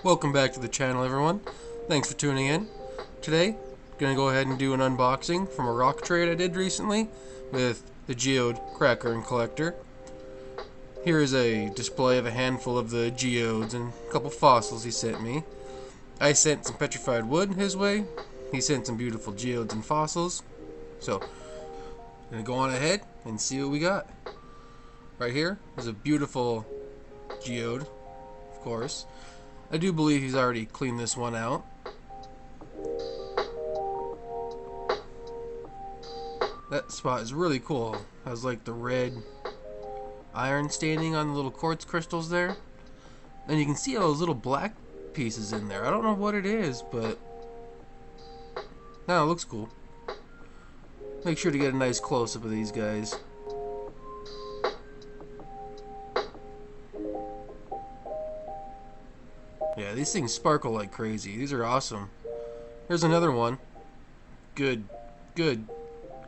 Welcome back to the channel, everyone. Thanks for tuning in. Today, gonna go ahead and do an unboxing from a rock trade I did recently with the Geode Cracker and Collector. Here is a display of a handful of the geodes and a couple fossils he sent me. I sent some petrified wood his way. He sent some beautiful geodes and fossils. So, gonna go on ahead and see what we got. Right here is a beautiful geode, of course. I do believe he's already cleaned this one out. That spot is really cool. Has like the red iron staining on the little quartz crystals there. And you can see all those little black pieces in there. I don't know what it is, but no, it looks cool. Make sure to get a nice close-up of these guys. Yeah, these things sparkle like crazy. These are awesome. Here's another one. Good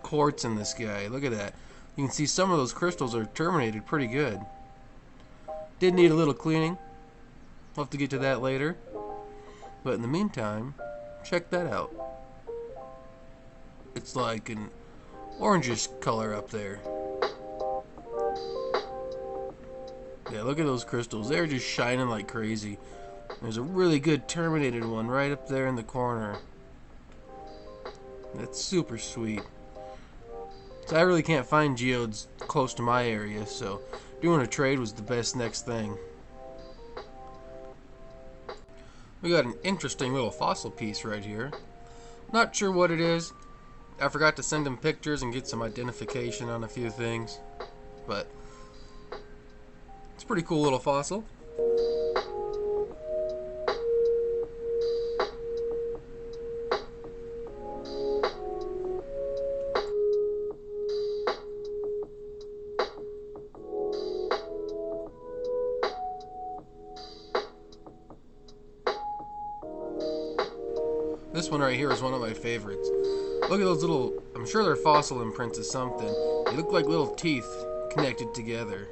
quartz in this guy. Look at that. You can see some of those crystals are terminated pretty good. Did need a little cleaning. We'll have to get to that later. But in the meantime, check that out. It's like an orangish color up there. Yeah, look at those crystals. They're just shining like crazy. There's a really good terminated one right up there in the corner. That's super sweet. So I really can't find geodes close to my area, so doing a trade was the best next thing. We got an interesting little fossil piece right here. Not sure what it is. I forgot to send him pictures and get some identification on a few things, but it's a pretty cool little fossil. This one right here is one of my favorites. Look at those little, I'm sure they're fossil imprints of something. They look like little teeth connected together.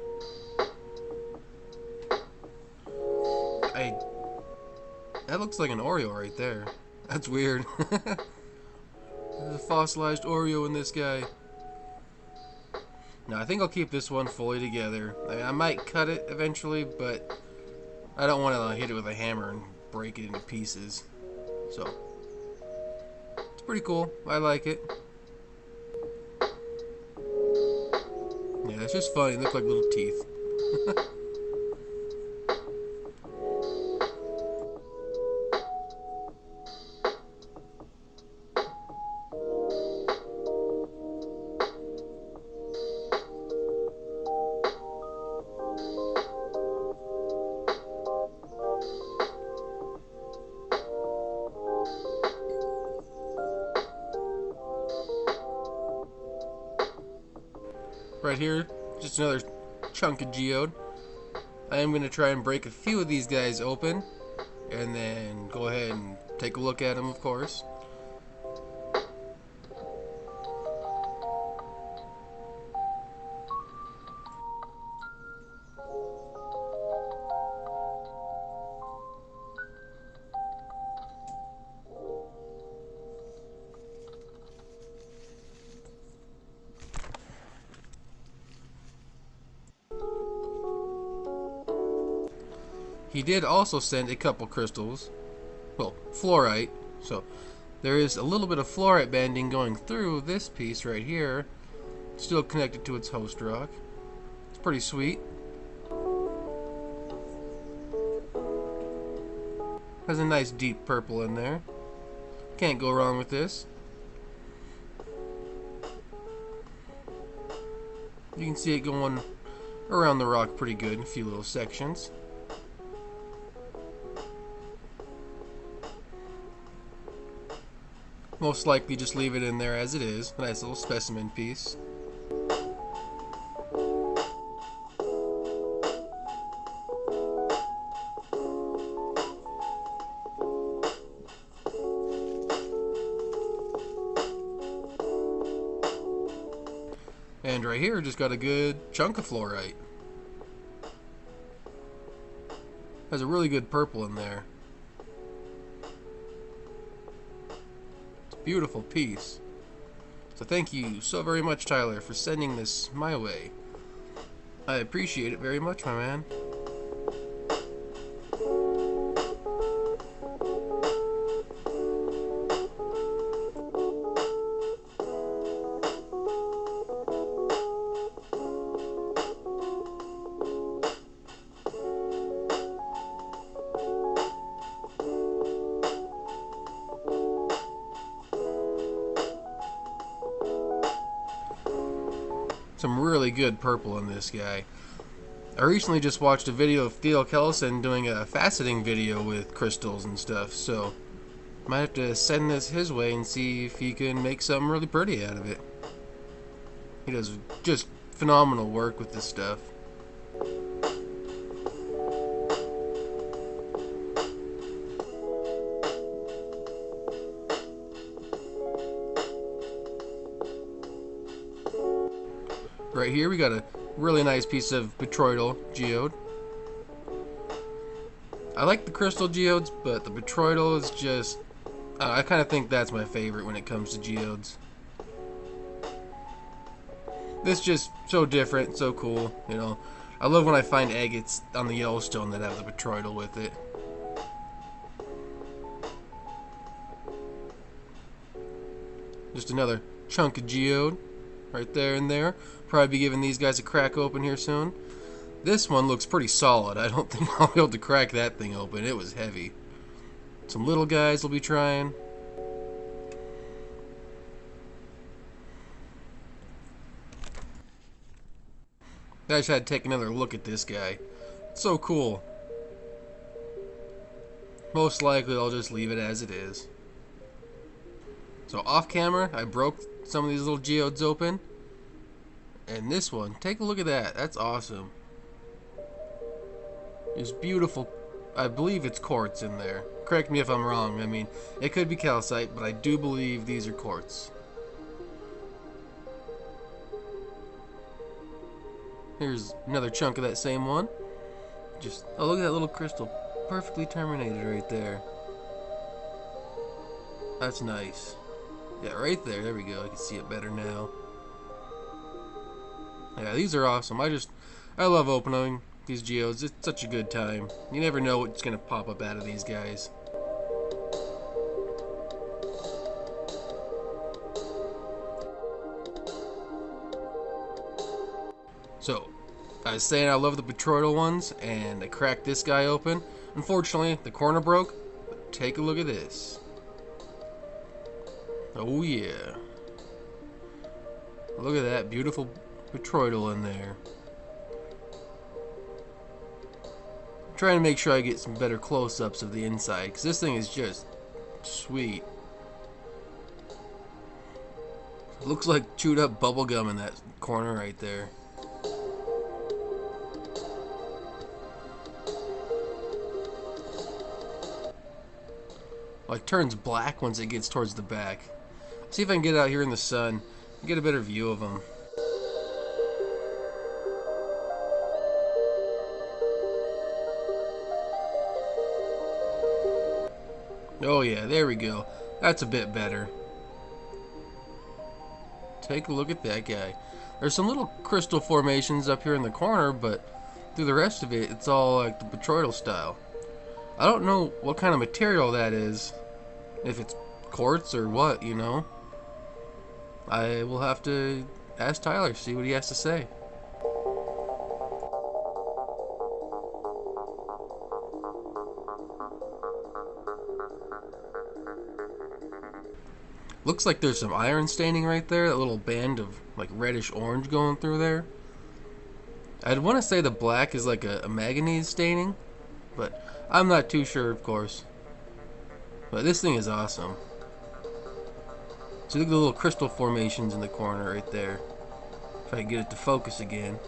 That looks like an Oreo right there. That's weird. There's a fossilized Oreo in this guy. Now I think I'll keep this one fully together. I might cut it eventually, but I don't want to hit it with a hammer and break it into pieces. So pretty cool. I like it. Yeah, it's just funny. They look like little teeth. Right here, just another chunk of geode. I am going to try and break a few of these guys open and then go ahead and take a look at them, of course. He did also send a couple crystals, well, fluorite, so there is a little bit of fluorite banding going through this piece right here, still connected to its host rock. It's pretty sweet. Has a nice deep purple in there. Can't go wrong with this. You can see it going around the rock pretty good in a few little sections. Most likely just leave it in there as it is. A nice little specimen piece. And right here, just got a good chunk of fluorite. Has a really good purple in there. beautiful piece. So thank you so very much, Tyler, for sending this my way. I appreciate it very much, my man. Some really good purple in this guy. I recently just watched a video of Theo Kellison doing a faceting video with crystals and stuff, so might have to send this his way and see if he can make something really pretty out of it. He does just phenomenal work with this stuff. Right here we got a really nice piece of botryoidal geode. I like the crystal geodes, but the botryoidal is just... I kind of think that's my favorite when it comes to geodes. This is just so different, so cool, you know. I love when I find agates on the Yellowstone that have the botryoidal with it. Just another chunk of geode right there and there. Probably be giving these guys a crack open here soon. This one looks pretty solid. I don't think I'll be able to crack that thing open. It was heavy. Some little guys will be trying. I just had to take another look at this guy. It's so cool. Most likely I'll just leave it as it is. So off camera, I broke some of these little geodes open. And this one, take a look at that. That's awesome. It's beautiful. I believe it's quartz in there. Correct me if I'm wrong. I mean, it could be calcite, but I do believe these are quartz. Here's another chunk of that same one. Just, oh, look at that little crystal. Perfectly terminated right there. That's nice. Yeah, right there. There we go. I can see it better now. Yeah, these are awesome. I love opening these geodes. It's such a good time. You never know what's going to pop up out of these guys. So, I was saying I love the botryoidal ones, and I cracked this guy open. Unfortunately, the corner broke. But take a look at this. Oh yeah. Look at that beautiful botryoidal in there. I'm trying to make sure I get some better close-ups of the inside, because this thing is just sweet. It looks like chewed up bubble gum in that corner right there. Well, it turns black once it gets towards the back. See if I can get out here in the sun and get a better view of them. Oh yeah, there we go. That's a bit better. Take a look at that guy. There's some little crystal formations up here in the corner, but through the rest of it, it's all like the botryoidal style. I don't know what kind of material that is. If it's quartz or what, you know. I will have to ask Tyler, see what he has to say. Looks like there's some iron staining right there, that little band of like reddish orange going through there. I'd want to say the black is like a manganese staining, but I'm not too sure, of course. But this thing is awesome. So look at the little crystal formations in the corner right there. If I can get it to focus again.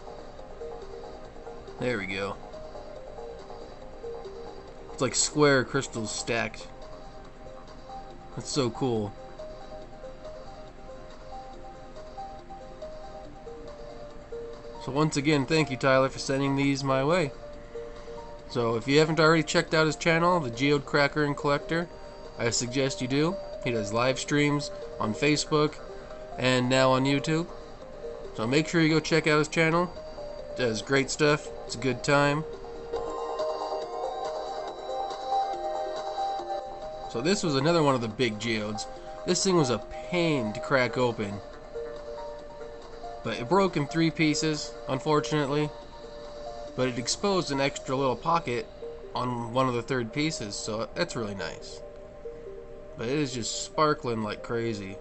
There we go. It's like square crystals stacked. That's so cool. So once again, thank you, Tyler, for sending these my way. So if you haven't already checked out his channel, the Geode Cracker and Collector, I suggest you do. He does live streams on Facebook and now on YouTube. So make sure you go check out his channel. Does great stuff. It's a good time. So this was another one of the big geodes. This thing was a pain to crack open. But it broke in 3 pieces, unfortunately. But it exposed an extra little pocket on one of the 3rd pieces, so that's really nice. But it is just sparkling like crazy.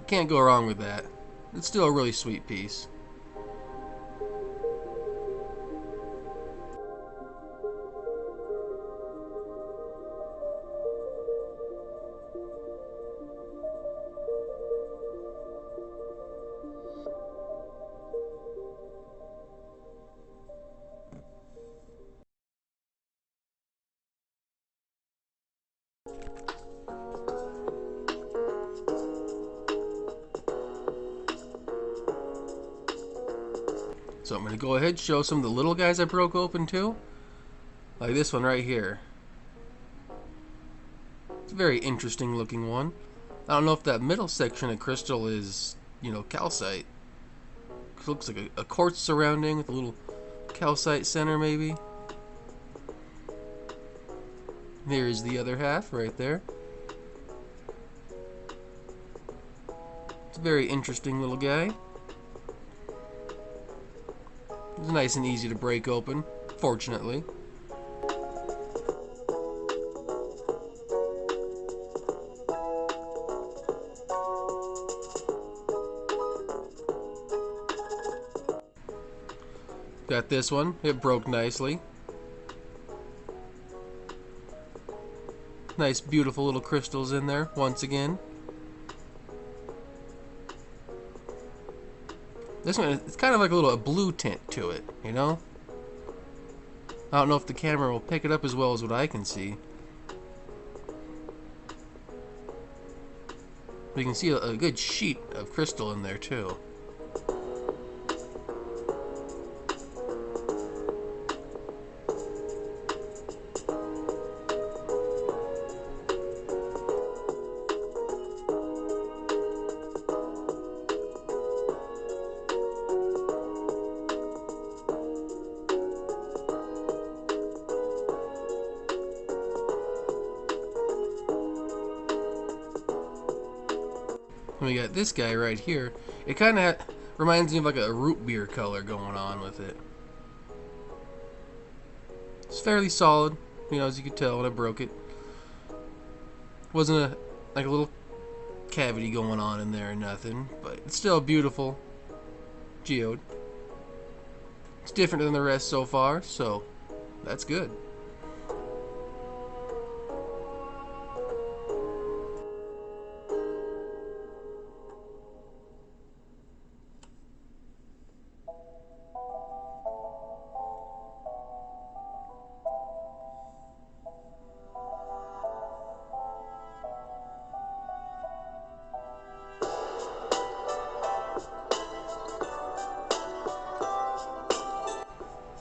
Can't go wrong with that. It's still a really sweet piece. So I'm going to go ahead and show some of the little guys I broke open too. Like this one right here. It's a very interesting looking one. I don't know if that middle section of crystal is, calcite. It looks like a quartz surrounding with a little calcite center maybe. There's the other half right there. It's a very interesting little guy. It's nice and easy to break open, fortunately. Got this one. It broke nicely. Nice, beautiful little crystals in there, once again. This one, it's kind of like a blue tint to it, I don't know if the camera will pick it up as well as what I can see. But you can see a good sheet of crystal in there too. We got this guy right here. It kind of reminds me of like a root beer color going on with it. It's fairly solid, as you could tell when I broke it. Wasn't like a little cavity going on in there or nothing, but it's still a beautiful geode. It's different than the rest so far, so that's good.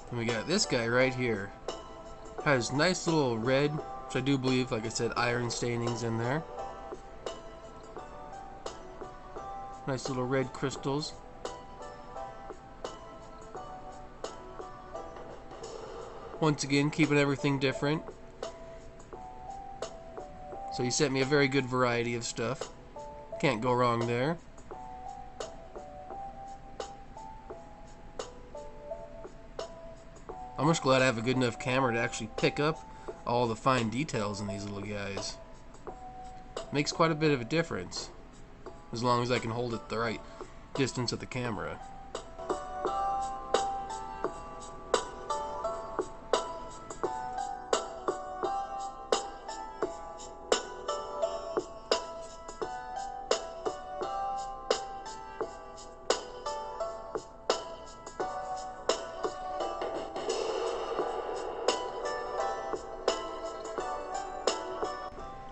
And we got this guy right here. Has nice little red, which I do believe, like I said, iron stainings in there. Nice little red crystals. Once again, keeping everything different. So he sent me a very good variety of stuff. Can't go wrong there. I'm just glad I have a good enough camera to actually pick up all the fine details in these little guys. Makes quite a bit of a difference, as long as I can hold it the right distance of the camera.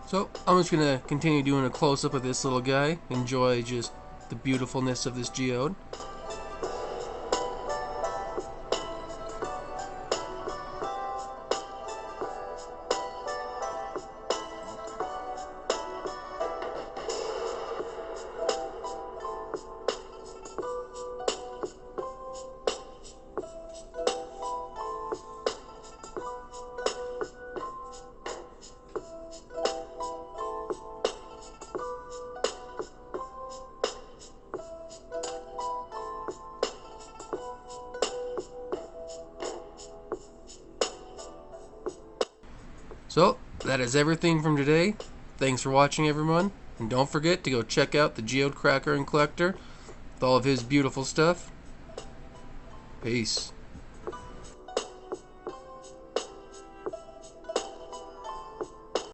So I'm just going to continue doing a close-up of this little guy. Enjoy just the beautifulness of this geode. So, that is everything from today. Thanks for watching, everyone. And don't forget to go check out the Geode Cracker and Collector with all of his beautiful stuff. Peace.